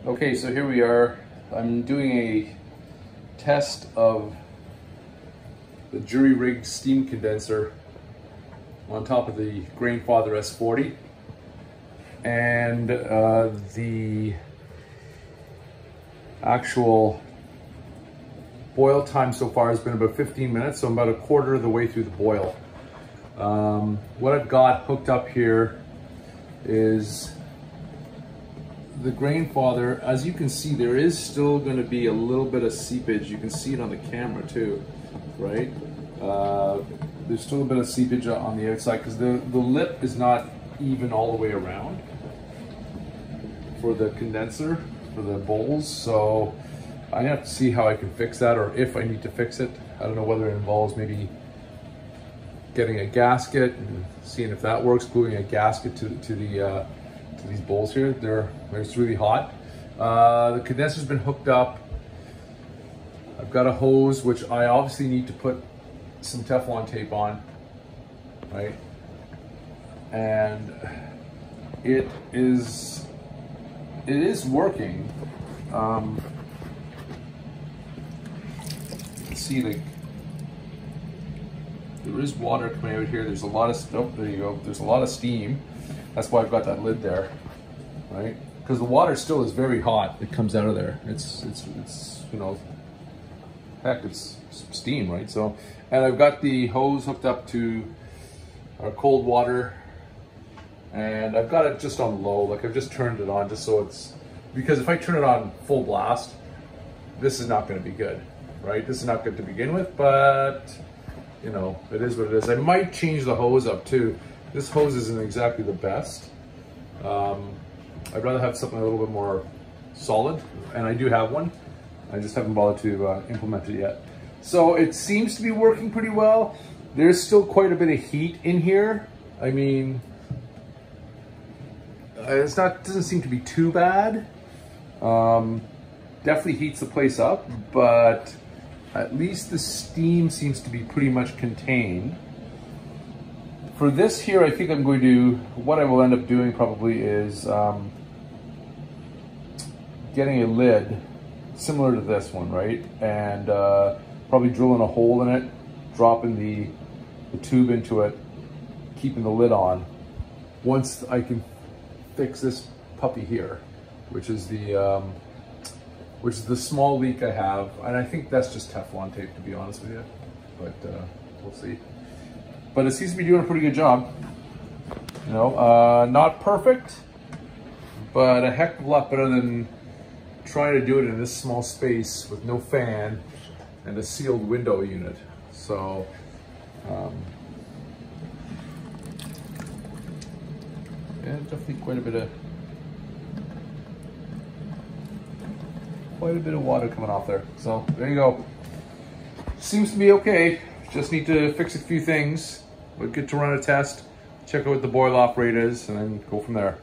Okay, so here we are. I'm doing a test of the jury-rigged steam condenser on top of the Grainfather S40, and the actual boil time so far has been about 15 minutes, so I'm about a quarter of the way through the boil. What I've got hooked up here is the Grainfather. As you can see, there is still going to be a little bit of seepage. You can see it on the camera too, right? There's still a bit of seepage on the outside because the lip is not even all the way around for the condenser, for the bowls. So I have to see how I can fix that, or if I need to fix it. I don't know whether it involves maybe getting a gasket and seeing if that works, gluing a gasket to these bowls here. It's really hot. The condenser's been hooked up. I've got a hose, which I obviously need to put some Teflon tape on, right? And it is working. You can see there is water coming out here. There's a lot of, oh, there you go. There's a lot of steam. That's why I've got that lid there, right? Because the water still is very hot. It comes out of there. It's you know, heck, it's steam, right? So, and I've got the hose hooked up to our cold water, and I've got it just on low. Like, I've just turned it on just so it's, because if I turn it on full blast, this is not going to be good, right? This is not good to begin with, but you know, it is what it is. I might change the hose up too. This hose isn't exactly the best. I'd rather have something a little bit more solid, and I do have one. I just haven't bothered to implement it yet. So it seems to be working pretty well. There's still quite a bit of heat in here. I mean, doesn't seem to be too bad. Definitely heats the place up, but at least the steam seems to be pretty much contained. For this here, I think I'm going to, what I will end up doing probably is getting a lid similar to this one, right? And probably drilling a hole in it, dropping the tube into it, keeping the lid on. Once I can fix this puppy here, which is the small leak I have, and I think that's just Teflon tape, to be honest with you, but we'll see. But it seems to be doing a pretty good job. You know, not perfect, but a heck of a lot better than trying to do it in this small space with no fan and a sealed window unit. So, yeah, definitely quite a bit of water coming off there. So there you go. Seems to be okay. Just need to fix a few things. We'll get to run a test, check out what the boil off rate is, and then go from there.